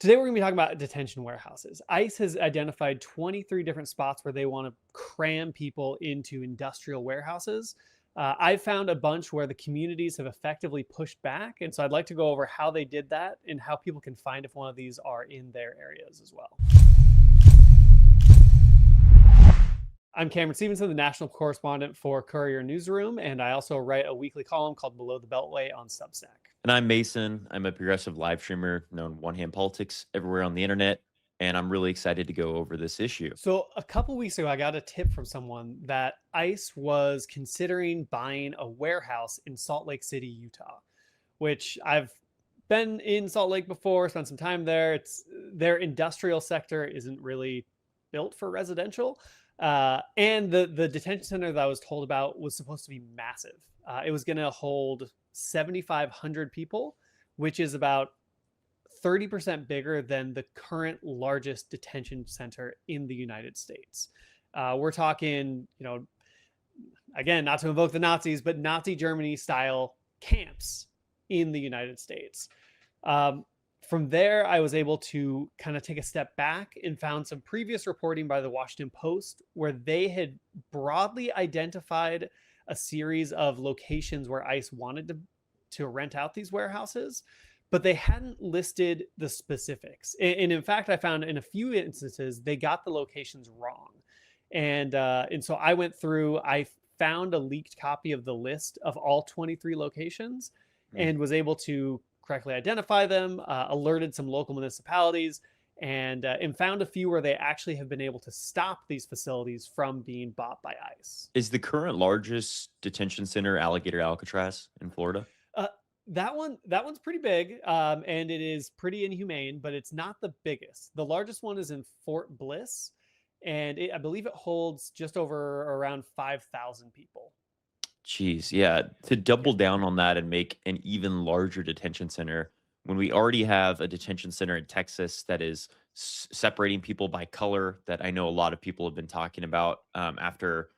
Today, we're going to be talking about detention warehouses. ICE has identified 23 different spots where they want to cram people into industrial warehouses. I've found a bunch where the communities have effectively pushed back. And so I'd like to go over how they did that and how people can find if one of these are in their areas as well. I'm Cameron Stevenson, the national correspondent for Courier Newsroom, and I also write a weekly column called Below the Beltway on Substack. And I'm Mason. I'm a progressive live streamer known one hand politics everywhere on the internet. And I'm really excited to go over this issue. So a couple weeks ago, I got a tip from someone that ICE was considering buying a warehouse in Salt Lake City, Utah, which I've been in Salt Lake before, spent some time there. It's their industrial sector isn't really built for residential. And the detention center that I was told about was supposed to be massive. It was going to hold 7,500 people, which is about 30% bigger than the current largest detention center in the United States. We're talking, again, not to invoke the Nazis, but Nazi Germany style camps in the United States. From there, I was able to kind of take a step back and found some previous reporting by the Washington Post where they had broadly identified a series of locations where ICE wanted to rent out these warehouses, but they hadn't listed the specifics. And in fact, I found in a few instances they got the locations wrong. And so I went through. I found a leaked copy of the list of all 23 locations Mm. and was able to correctly identify them. Alerted some local municipalities. And found a few where they actually have been able to stop these facilities from being bought by ICE. Is the current largest detention center Alligator Alcatraz in Florida? Uh, that one's pretty big, and it is pretty inhumane, but it's not the biggest. The largest one is in Fort Bliss, and I believe it holds just over around 5,000 people. Jeez, yeah. To double Yeah. down on that and make an even larger detention center when we already have a detention center in Texas that is separating people by color that I know a lot of people have been talking about after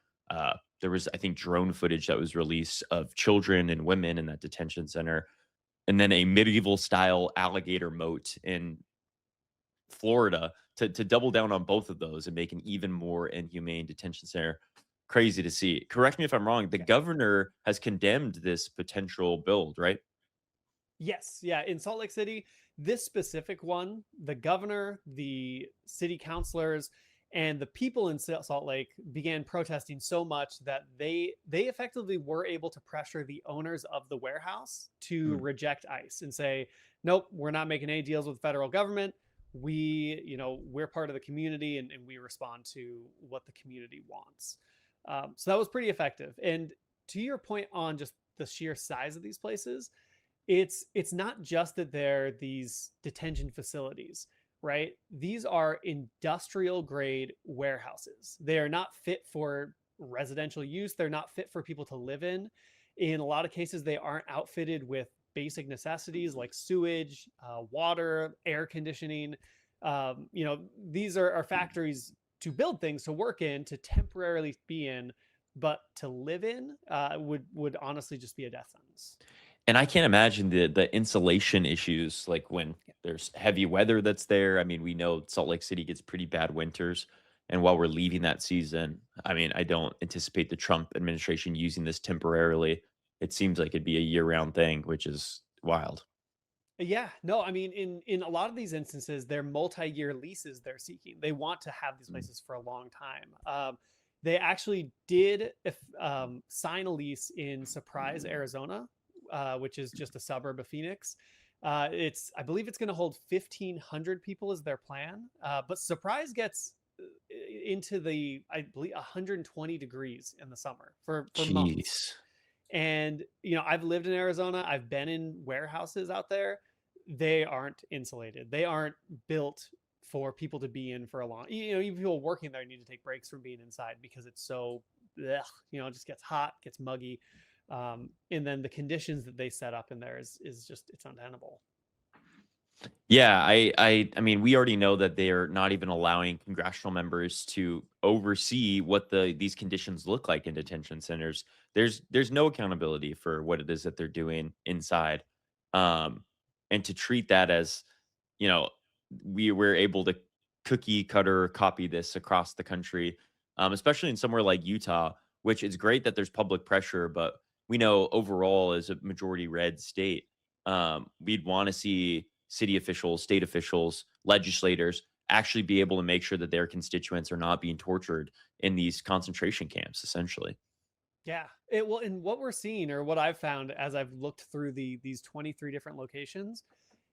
there was, I think, drone footage that was released of children and women in that detention center. And then a medieval style alligator moat in Florida to double down on both of those and make an even more inhumane detention center. Crazy to see. Correct me if I'm wrong. The Yeah. governor has condemned this potential build, right? Yes, yeah, in Salt Lake City, this specific one, the governor, the city councilors, and the people in Salt Lake began protesting so much that they effectively were able to pressure the owners of the warehouse to Mm. reject ICE and say, "Nope, we're not making any deals with the federal government. We're part of the community, and we respond to what the community wants." So that was pretty effective. And to your point on just the sheer size of these places, it's not just that they're these detention facilities, right? These are industrial grade warehouses. They are not fit for residential use. They're not fit for people to live in. In a lot of cases, they aren't outfitted with basic necessities like sewage, water, air conditioning. These are factories to build things to work in, to temporarily be in, but to live in would honestly just be a death sentence. And I can't imagine the insulation issues like when there's heavy weather that's there. I mean, we know Salt Lake City gets pretty bad winters. And while we're leaving that season, I mean, I don't anticipate the Trump administration using this temporarily. It seems like it'd be a year-round thing, which is wild. Yeah, no, I mean, in a lot of these instances, they're multi-year leases they're seeking. They want to have these Mm. places for a long time. They actually did sign a lease in Surprise, Arizona, which is just a suburb of Phoenix. I believe it's going to hold 1,500 people is their plan. But Surprise gets into the, I believe, 120 degrees in the summer for months. Jeez. And I've lived in Arizona. I've been in warehouses out there. They aren't insulated. They aren't built for people to be in for a long. Even people working there need to take breaks from being inside because it's so, ugh, it just gets hot, gets muggy, and then the conditions that they set up in there is just it's untenable. Yeah, I mean, we already know that they are not even allowing congressional members to oversee what these conditions look like in detention centers. There's no accountability for what it is that they're doing inside. Um and to treat that as, you know, we were able to cookie cutter copy this across the country, especially in somewhere like Utah, which is great that there's public pressure, but we know overall as a majority red state, we'd want to see city officials, state officials, legislators actually be able to make sure that their constituents are not being tortured in these concentration camps, essentially. Yeah. Well, and what we're seeing, or what I've found as I've looked through these 23 different locations,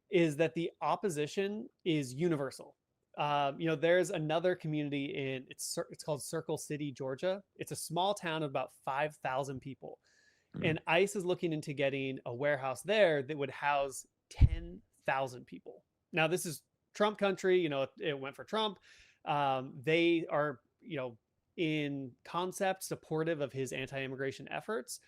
is that the opposition is universal. There's another community in it's called Circle City, Georgia. It's a small town of about 5,000 people, Mm, and ICE is looking into getting a warehouse there that would house 10,000 people. Now, this is Trump country. It went for Trump. They are, in concept supportive of his anti-immigration efforts,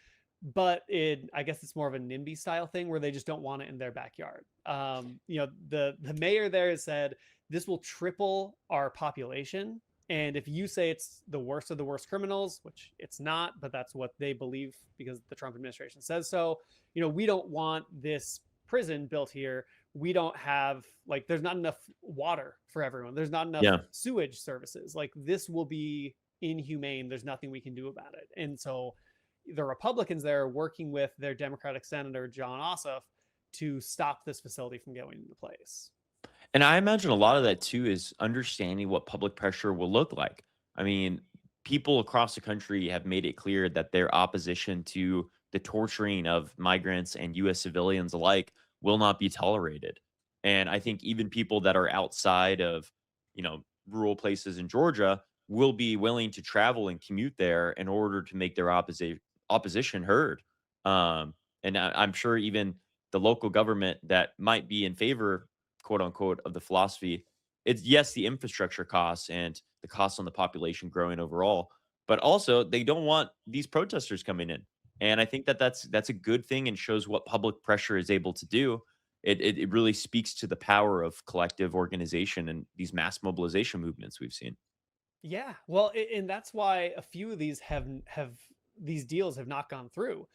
but I guess it's more of a NIMBY style thing where they just don't want it in their backyard. The mayor there has said this will triple our population, and if you say it's the worst of the worst criminals, which it's not, but that's what they believe because the Trump administration says so, we don't want this prison built here. We don't have, like, there's not enough water for everyone. There's not enough yeah. sewage services. Like, this will be inhumane. There's nothing we can do about it. And so the Republicans there are working with their Democratic Senator, John Ossoff, to stop this facility from going into place. And I imagine a lot of that too is understanding what public pressure will look like. I mean, people across the country have made it clear that their opposition to the torturing of migrants and US civilians alike will not be tolerated. And I think even people that are outside of, rural places in Georgia will be willing to travel and commute there in order to make their opposition heard. And I'm sure even the local government that might be in favor, quote unquote, of the philosophy, it's yes, the infrastructure costs and the costs on the population growing overall, but also they don't want these protesters coming in. And I think that that's a good thing and shows what public pressure is able to do. It really speaks to the power of collective organization and these mass mobilization movements we've seen. Yeah, well, and that's why a few of these have these deals have not gone through.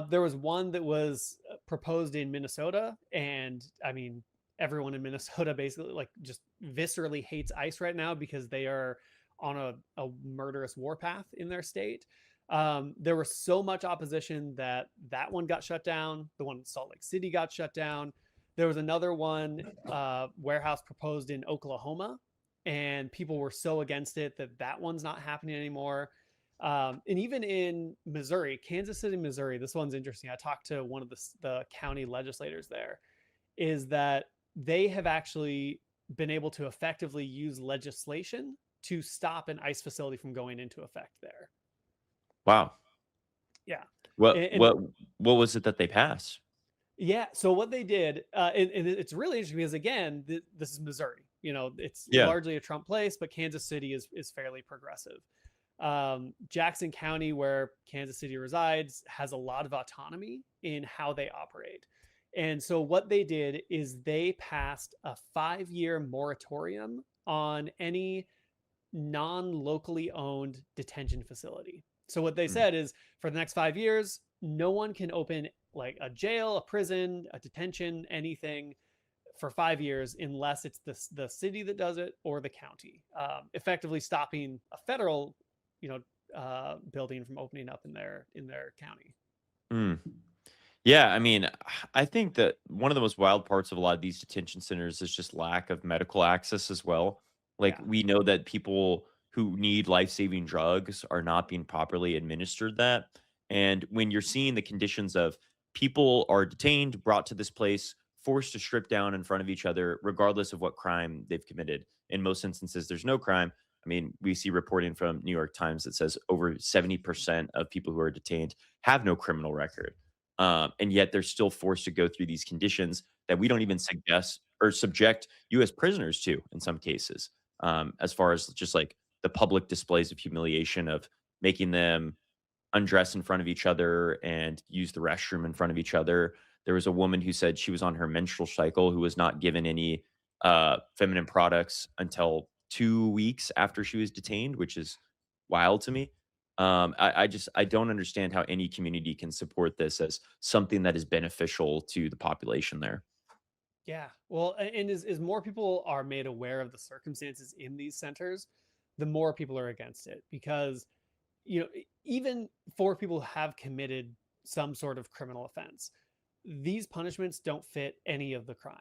There was one that was proposed in Minnesota, and I mean, everyone in Minnesota basically, like, just viscerally hates ICE right now because they are on a murderous warpath in their state. There was so much opposition that one got shut down. The one in Salt Lake City got shut down. There was another one, warehouse proposed in Oklahoma, and people were so against it that one's not happening anymore. And even in Missouri, Kansas City, Missouri, this one's interesting. I talked to one of the county legislators there. Is that they have actually been able to effectively use legislation to stop an ICE facility from going into effect there. Wow. Yeah, What and, and what what was it that they passed? yeah. So what they did, and it's really interesting because, again, this is Missouri. It's Yeah. largely a Trump place, but Kansas City is fairly progressive. Jackson County, where Kansas City resides, has a lot of autonomy in how they operate. And so what they did is they passed a 5-year moratorium on any non-locally owned detention facility. So what they Mm. said is, for the next 5 years, no one can open, like, a jail, a prison, a detention, anything for 5 years unless it's the city that does it or the county, effectively stopping a federal, building from opening up in their county. Mm. Yeah, I mean, I think that one of the most wild parts of a lot of these detention centers is just lack of medical access as well. Like, Yeah, we know that people who need life-saving drugs are not being properly administered that. And when you're seeing the conditions of people are detained, brought to this place, forced to strip down in front of each other, regardless of what crime they've committed. In most instances, there's no crime. I mean, we see reporting from New York Times that says over 70% of people who are detained have no criminal record, and yet they're still forced to go through these conditions that we don't even suggest or subject U.S. prisoners to in some cases, as far as just like the public displays of humiliation of making them undress in front of each other and use the restroom in front of each other. There was a woman who said she was on her menstrual cycle who was not given any feminine products until 2 weeks after she was detained, which is wild to me. I don't understand how any community can support this as something that is beneficial to the population there. Yeah. Well, and as more people are made aware of the circumstances in these centers, the more people are against it because, even for people who have committed some sort of criminal offense, these punishments don't fit any of the crime.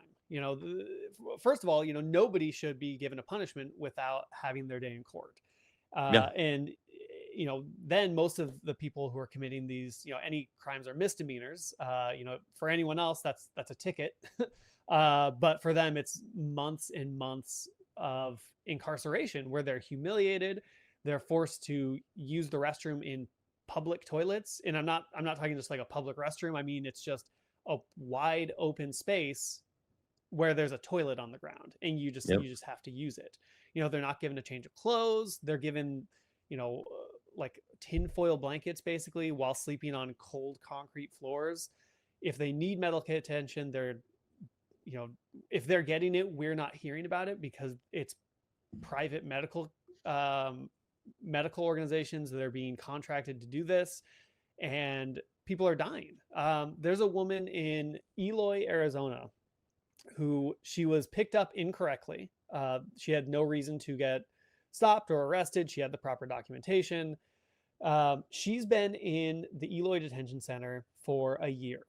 First of all, nobody should be given a punishment without having their day in court. Yeah. And then most of the people who are committing these, any crimes are misdemeanors. For anyone else, that's a ticket. But for them, it's months and months of incarceration where they're humiliated. They're forced to use the restroom in public toilets, and I'm not talking just like a public restroom. I mean, it's just a wide open space where there's a toilet on the ground, and you just Yep. you just have to use it. They're not given a change of clothes. They're given, like tinfoil blankets basically while sleeping on cold concrete floors. If they need medical attention, you know, if they're getting it, we're not hearing about it because it's private um, medical organizations that are being contracted to do this, and people are dying. There's a woman in Eloy, Arizona, who she was picked up incorrectly. She had no reason to get stopped or arrested. She had the proper documentation. She's been in the Eloy Detention Center for a year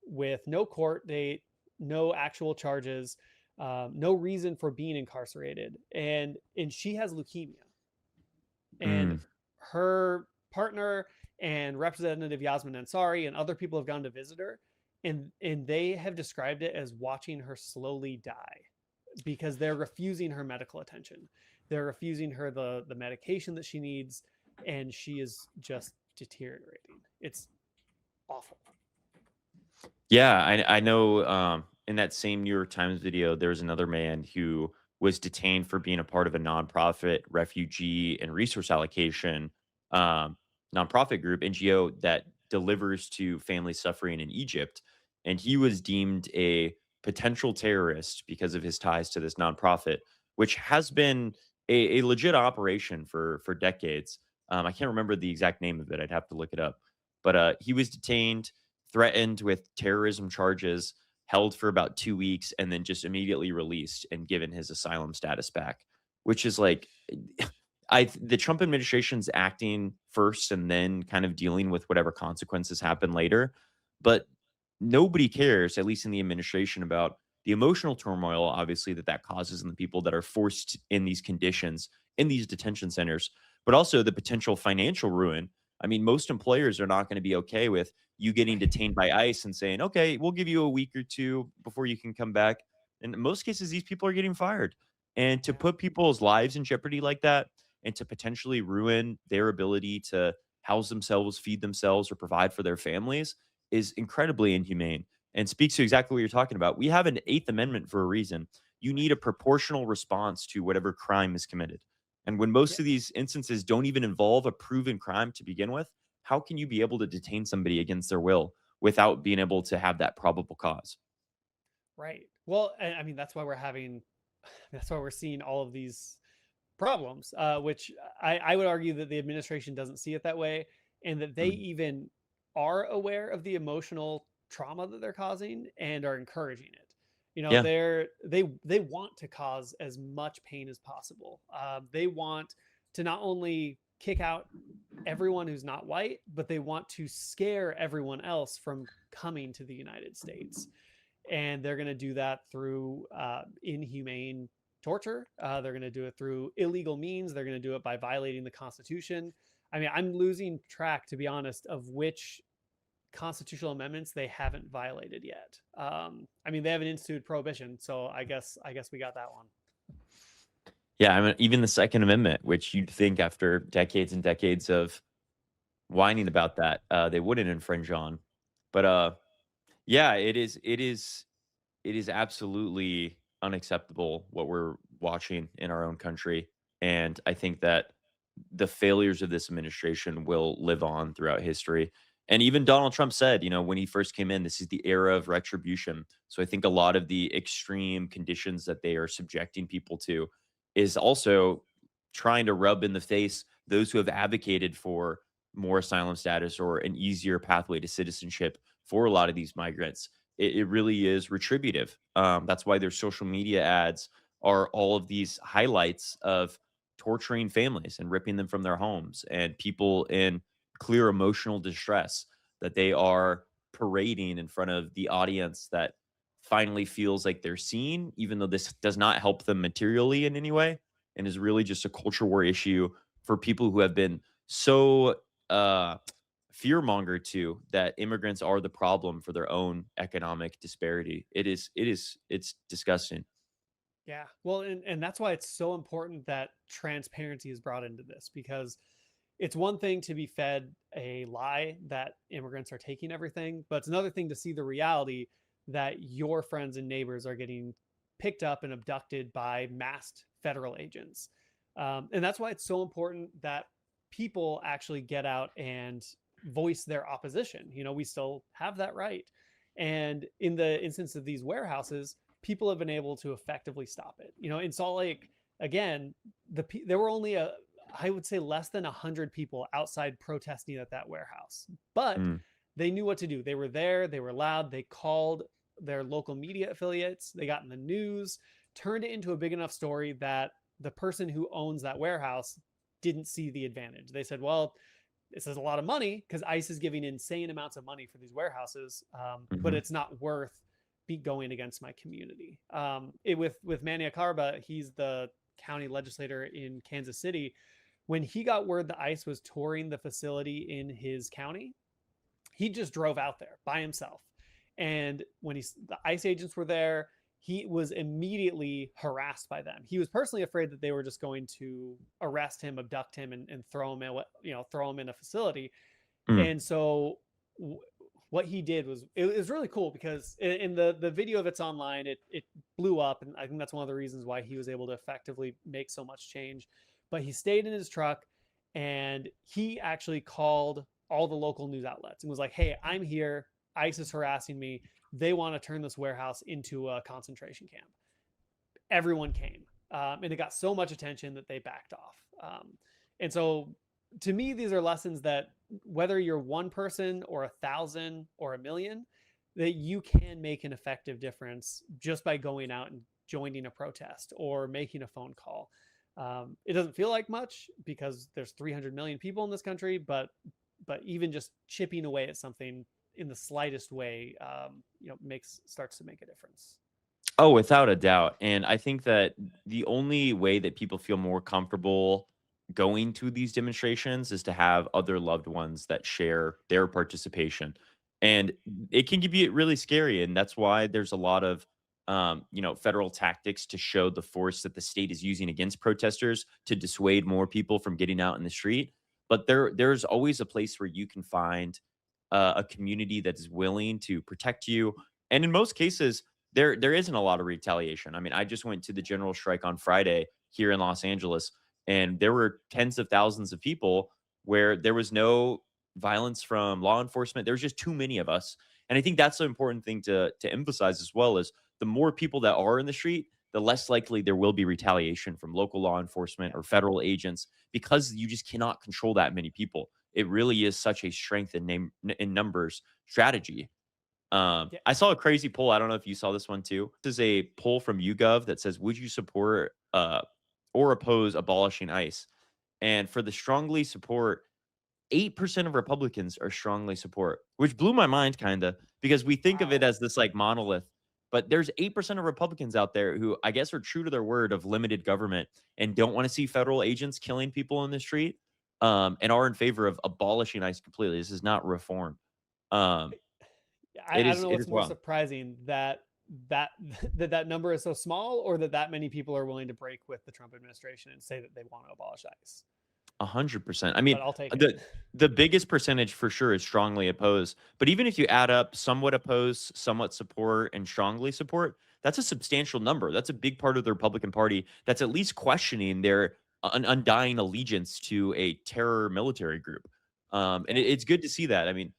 with no court date, no actual charges, no reason for being incarcerated, and she has leukemia. And Mm. her partner and Representative Yasmin Ansari and other people have gone to visit her, and they have described it as watching her slowly die because they're refusing her medical attention. They're refusing her the medication that she needs, and she is just deteriorating. It's awful. Yeah, I know, in that same New York Times video, there's another man who was detained for being a part of a nonprofit refugee and resource allocation, um, nonprofit group, NGO, that delivers to families suffering in Egypt, and he was deemed a potential terrorist because of his ties to this nonprofit, which has been a legit operation for decades. I can't remember the exact name of it, I'd have to look it up, but, he was detained, threatened with terrorism charges, held for about 2 weeks, and then just immediately released and given his asylum status back, which is like the Trump administration's acting first and then kind of dealing with whatever consequences happen later. But nobody cares, at least in the administration, about the emotional turmoil, obviously, that causes in the people that are forced in these conditions in these detention centers, but also the potential financial ruin. I mean, most employers are not going to be okay with you getting Right. detained by ICE and saying, okay, we'll give you a week or two before you can come back. And in most cases, these people are getting fired. And to Yeah. put people's lives in jeopardy like that and to potentially ruin their ability to house themselves, feed themselves, or provide for their families is incredibly inhumane and speaks to exactly what you're talking about. We have an Eighth Amendment for a reason. You need a Right. proportional response to whatever crime is committed. And when Yeah. most of these instances don't even involve a proven crime to begin with, how can you be able to detain somebody against their will without being able to have that probable cause? Right. Well, I mean, that's why we're having, that's why we're seeing all of these problems, which I would argue that the administration doesn't see it that way, and that they Mm. even are aware of the emotional trauma that they're causing and are encouraging it. Yeah. They want to cause as much pain as possible. They want to not only kick out everyone who's not white, but they want to scare everyone else from coming to the United States, and they're going to do that through inhumane torture. They're going to do it through illegal means. They're going to do it by violating the Constitution. I mean, I'm losing track, to be honest, of which constitutional amendments they haven't violated yet. I mean, they haven't instituted prohibition, so I guess we got that one. Yeah. I mean, even the Second Amendment, which you'd think after decades and decades of whining about that, they wouldn't infringe on. But yeah, it is absolutely unacceptable what we're watching in our own country. And I think that the failures of this administration will live on throughout history. And even Donald Trump said, when he first came in, this is the era of retribution. So I think a lot of the extreme conditions that they are subjecting people to is also trying to rub in the face those who have advocated for more asylum status or an easier pathway to citizenship for a lot of these migrants. it really is retributive. That's why their social media ads are all of these highlights of torturing families and ripping them from their homes and people in clear emotional distress that they are parading in front of the audience that finally feels like they're seen, even though this does not help them materially in any way and is really just a culture war issue for people who have been so fear monger to that immigrants are the problem for their own economic disparity. It's disgusting. Yeah. Well, and that's why it's so important that transparency is brought into this, because it's one thing to be fed a lie that immigrants are taking everything, but it's another thing to see the reality that your friends and neighbors are getting picked up and abducted by masked federal agents. And that's why it's so important that people actually get out and voice their opposition. We still have that right. And in the instance of these warehouses, people have been able to effectively stop it. In Salt Lake, again, there were only I would say less than 100 people outside protesting at that warehouse. But Mm, they knew what to do. They were there, they were loud, they called their local media affiliates, they got in the news, turned it into a big enough story that the person who owns that warehouse didn't see the advantage. They said, well, this is a lot of money because ICE is giving insane amounts of money for these warehouses, but mhm, it's not worth be going against my community. With Mania Karba, he's the county legislator in Kansas City. When he got word the ICE was touring the facility in his county, he just drove out there by himself. And when the ICE agents were there, he was immediately harassed by them. He was personally afraid that they were just going to arrest him, abduct him, and throw him in, throw him in a facility. mm. And so what he did was, it was really cool, because in the video that's online, it blew up, and I think that's one of the reasons why he was able to effectively make so much change. But he stayed in his truck, and he actually called all the local news outlets and was like, hey, I'm here, ICE is harassing me, they want to turn this warehouse into a concentration camp. Everyone came, and it got so much attention that they backed off. And so, to me, these are lessons that whether you're one person or 1,000 or 1,000,000, that you can make an effective difference just by going out and joining a protest or making a phone call. It doesn't feel like much because there's 300 million people in this country, but even just chipping away at something in the slightest way, makes starts to make a difference. Oh, without a doubt, and I think that the only way that people feel more comfortable going to these demonstrations is to have other loved ones that share their participation, and it can be really scary, and that's why there's a lot of, federal tactics to show the force that the state is using against protesters to dissuade more people from getting out in the street, but there's always a place where you can find, a community that is willing to protect you, and in most cases, there isn't a lot of retaliation. I mean, I just went to the general strike on Friday here in Los Angeles, and there were tens of thousands of people where there was no violence from law enforcement. There was just too many of us. And I think that's the important thing to emphasize as well is the more people that are in the street, the less likely there will be retaliation from local law enforcement Yeah. or federal agents because you just cannot control that many people. It really is such a strength in numbers strategy. Yeah. I saw a crazy poll. I don't know if you saw this one too. This is a poll from YouGov that says, "Would you support or oppose abolishing ICE?" And for the strongly support, 8% of Republicans are strongly support, which blew my mind kind of because we think of it Wow. as this like monolith, but there's 8% of Republicans out there who I guess are true to their word of limited government and don't want to see federal agents killing people in the street, and are in favor of abolishing ICE completely. This is not reform. Um, I don't know it what's is more wild. surprising, that that number is so small, or that many people are willing to break with the Trump administration and say that they want to abolish ICE. 100%. I But mean, I'll take it. the biggest percentage for sure is strongly opposed, but even if you add up somewhat oppose, somewhat support, and strongly support, that's a substantial number. That's a big part of the Republican Party that's at least questioning their undying allegiance to a terror military group. And Yeah. it's good to see that. I mean,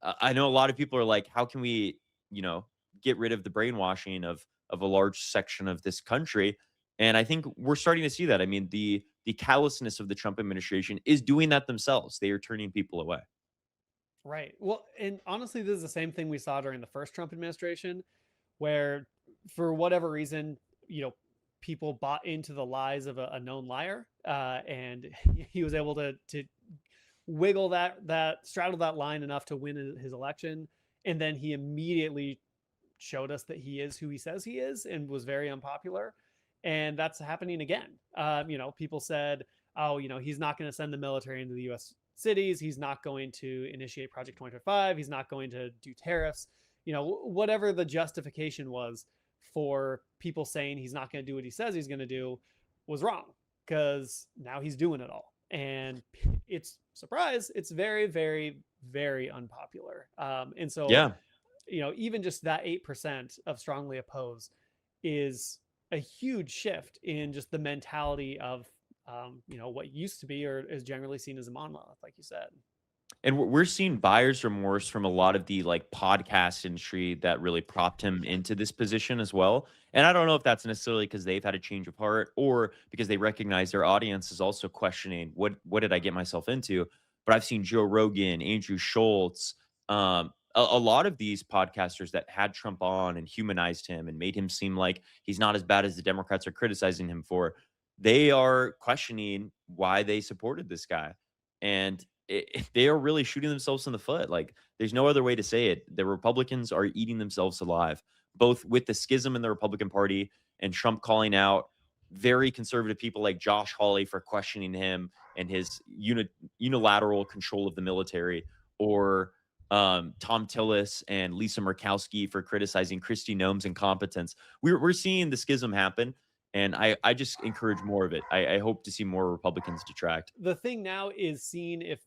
I know a lot of people are like, how can we, you know, get rid of the brainwashing of a large section of this country? And I think we're starting to see that. I mean, the callousness of the Trump administration is doing that themselves. They are turning people away. Right. Well, and honestly, this is the same thing we saw during the first Trump administration, where for whatever reason, you know, people bought into the lies of a known liar, and he was able to wiggle that straddle that line enough to win his election, and then he immediately showed us that he is who he says he is and was very unpopular. And that's happening again. People said, oh, he's not going to send the military into the US cities. He's not going to initiate Project 2025. He's not going to do tariffs. Whatever the justification was for people saying he's not going to do what he says he's going to do was wrong, because now he's doing it all. And it's surprise, it's very, very, very unpopular. And so Yeah. even just that 8% of strongly oppose is a huge shift in just the mentality of, what used to be or is generally seen as a monolith, like you said. And we're seeing buyer's remorse from a lot of the, like, podcast industry that really propped him into this position as well. And I don't know if that's necessarily because 'cause they've had a change of heart or because they recognize their audience is also questioning, "What did I get myself into?" But I've seen Joe Rogan, Andrew Schultz, a lot of these podcasters that had Trump on and humanized him and made him seem like he's not as bad as the Democrats are criticizing him for. They are questioning why they supported this guy. And they are really shooting themselves in the foot. Like, there's no other way to say it. The Republicans are eating themselves alive, both with the schism in the Republican Party and Trump calling out very conservative people like Josh Hawley for questioning him and his unilateral control of the military, or Tom Tillis and Lisa Murkowski for criticizing Kristi Noem's incompetence. We're seeing the schism happen, and I just encourage more of it. I hope to see more Republicans detract. The thing now is seeing if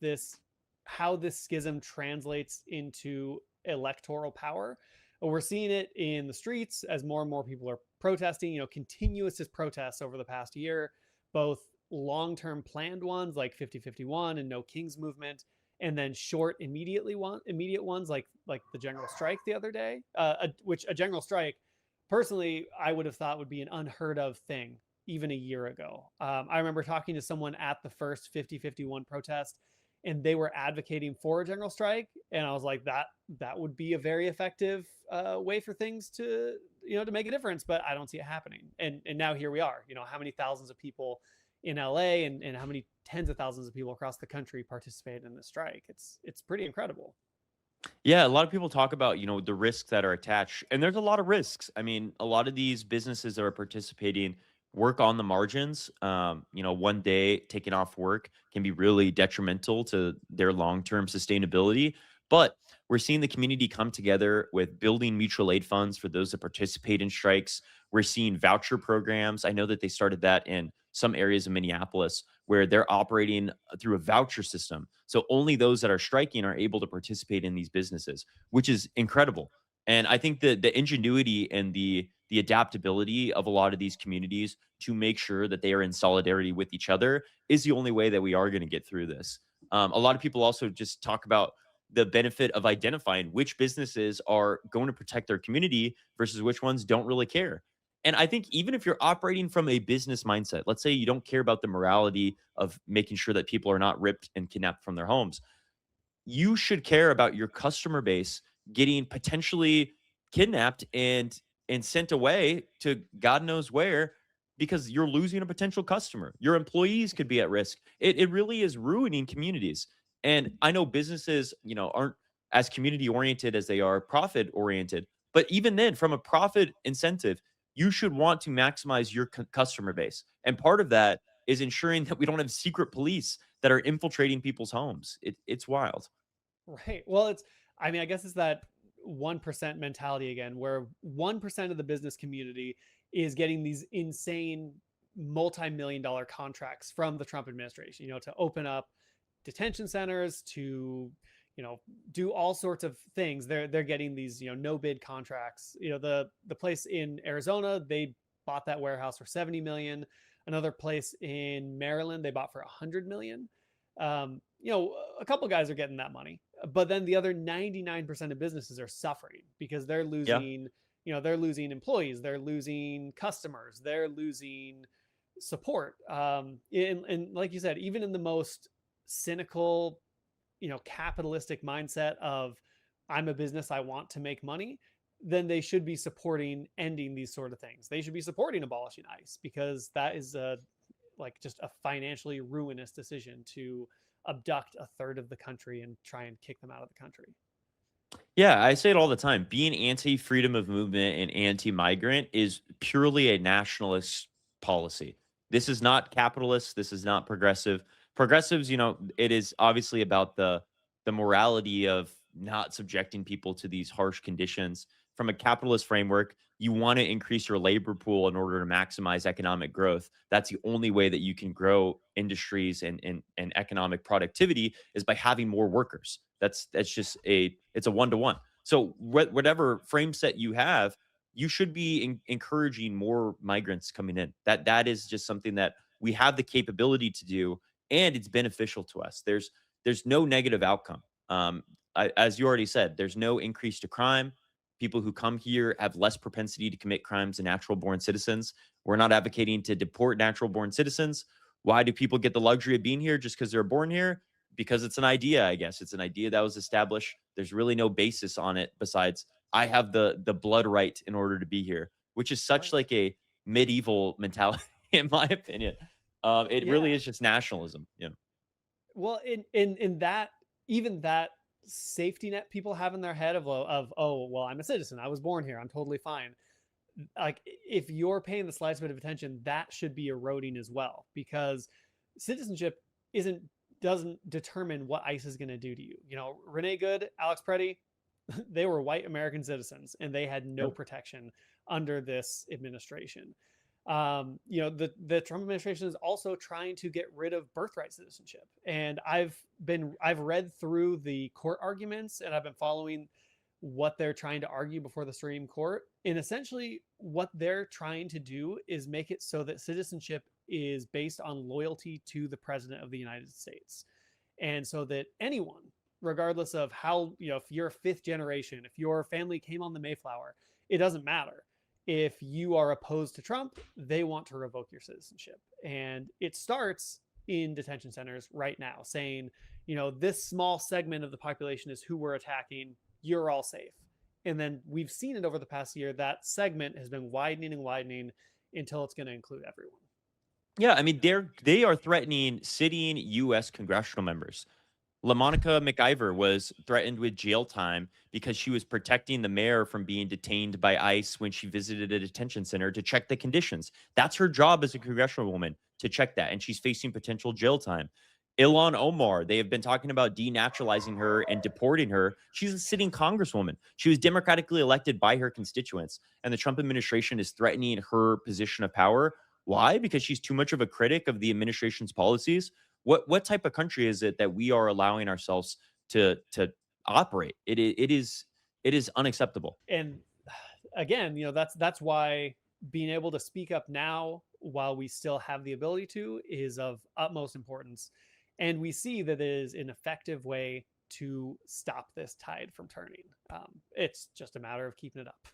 how this schism translates into electoral power. We're seeing it in the streets as more and more people are protesting, continuous protests over the past year, both long-term planned ones like 5051 and No Kings movement, and then short immediate ones like the general strike the other day, which a general strike, personally, I would have thought would be an unheard of thing even a year ago. I remember talking to someone at the first 5051 protest, and they were advocating for a general strike, and I was like, that would be a very effective way for things to make a difference, but I don't see it happening. And now here we are. How many thousands of people in LA and how many tens of thousands of people across the country participated in the strike? It's pretty incredible. Yeah, a lot of people talk about, the risks that are attached, and there's a lot of risks. I mean, a lot of these businesses that are participating work on the margins. One day taking off work can be really detrimental to their long-term sustainability. But we're seeing the community come together with building mutual aid funds for those that participate in strikes. We're seeing voucher programs. I know that they started that in some areas of Minneapolis where they're operating through a voucher system. So only those that are striking are able to participate in these businesses, which is incredible. And I think that the ingenuity and the adaptability of a lot of these communities to make sure that they are in solidarity with each other is the only way that we are going to get through this. A lot of people also just talk about the benefit of identifying which businesses are going to protect their community versus which ones don't really care. And I think even if you're operating from a business mindset, let's say you don't care about the morality of making sure that people are not ripped and kidnapped from their homes, you should care about your customer base getting potentially kidnapped and sent away to God knows where, because you're losing a potential customer. Your employees could be at risk. It really is ruining communities. And I know businesses, aren't as community oriented as they are profit oriented. But even then, from a profit incentive, you should want to maximize your customer base. And part of that is ensuring that we don't have secret police that are infiltrating people's homes. It's wild. Right. Well, I mean, I guess it's that 1% mentality again, where 1% of the business community is getting these insane multi-million dollar contracts from the Trump administration, to open up detention centers, to, do all sorts of things. They're getting these, no bid contracts. The place in Arizona, they bought that warehouse for 70 million. Another place in Maryland, they bought for 100 million. A couple guys are getting that money, but then the other 99% of businesses are suffering because Yeah. they're losing employees, they're losing customers, they're losing support. And like you said, even in the most cynical, capitalistic mindset of I'm a business, I want to make money, then they should be supporting ending these sort of things. They should be supporting abolishing ICE because that is just a financially ruinous decision to abduct a third of the country and try and kick them out of the country. Yeah, I say it all the time. Being anti-freedom of movement and anti-migrant is purely a nationalist policy. This is not capitalist. This is not progressive. Progressives, it is obviously about the morality of not subjecting people to these harsh conditions. From a capitalist framework, you want to increase your labor pool in order to maximize economic growth. That's the only way that you can grow industries and economic productivity is by having more workers. That's just it's a one-to-one. So whatever frame set you have, you should be encouraging more migrants coming in. That is just something that we have the capability to do, and it's beneficial to us. There's no negative outcome. As you already said, there's no increase to crime. People who come here have less propensity to commit crimes than natural born citizens. We're not advocating to deport natural born citizens. Why do people get the luxury of being here just because they're born here? Because it's an idea, I guess. It's an idea that was established. There's really no basis on it besides I have the blood right in order to be here, which is such Right. like a medieval mentality, in my opinion. It really Yeah. is just nationalism. Yeah. Well, in that, even that safety net people have in their head of oh well, I'm a citizen, I was born here, I'm totally fine. Like if you're paying the slightest bit of attention, that should be eroding as well because citizenship isn't doesn't determine what ICE is going to do to you. Renee Good, Alex Preddy, they were white American citizens and they had no Yep. protection under this administration. The Trump administration is also trying to get rid of birthright citizenship, and I've read through the court arguments and I've been following what they're trying to argue before the Supreme Court. And essentially, what they're trying to do is make it so that citizenship is based on loyalty to the president of the United States. And so that anyone, regardless of how, if you're a fifth generation, if your family came on the Mayflower, it doesn't matter. If you are opposed to Trump, they want to revoke your citizenship. And it starts in detention centers right now saying, this small segment of the population is who we're attacking. You're all safe. And then we've seen it over the past year. That segment has been widening and widening until it's going to include everyone. Yeah, I mean, they are threatening sitting U.S. congressional members. LaMonica McIver was threatened with jail time because she was protecting the mayor from being detained by ICE when she visited a detention center to check the conditions. That's her job as a congressional woman to check that, and she's facing potential jail time. Ilhan Omar, they have been talking about denaturalizing her and deporting her. She's a sitting congresswoman. She was democratically elected by her constituents, and the Trump administration is threatening her position of power. Why? Because she's too much of a critic of the administration's policies. What type of country is it that we are allowing ourselves to operate? It is unacceptable. And again, that's why being able to speak up now while we still have the ability to is of utmost importance. And we see that it is an effective way to stop this tide from turning. It's just a matter of keeping it up.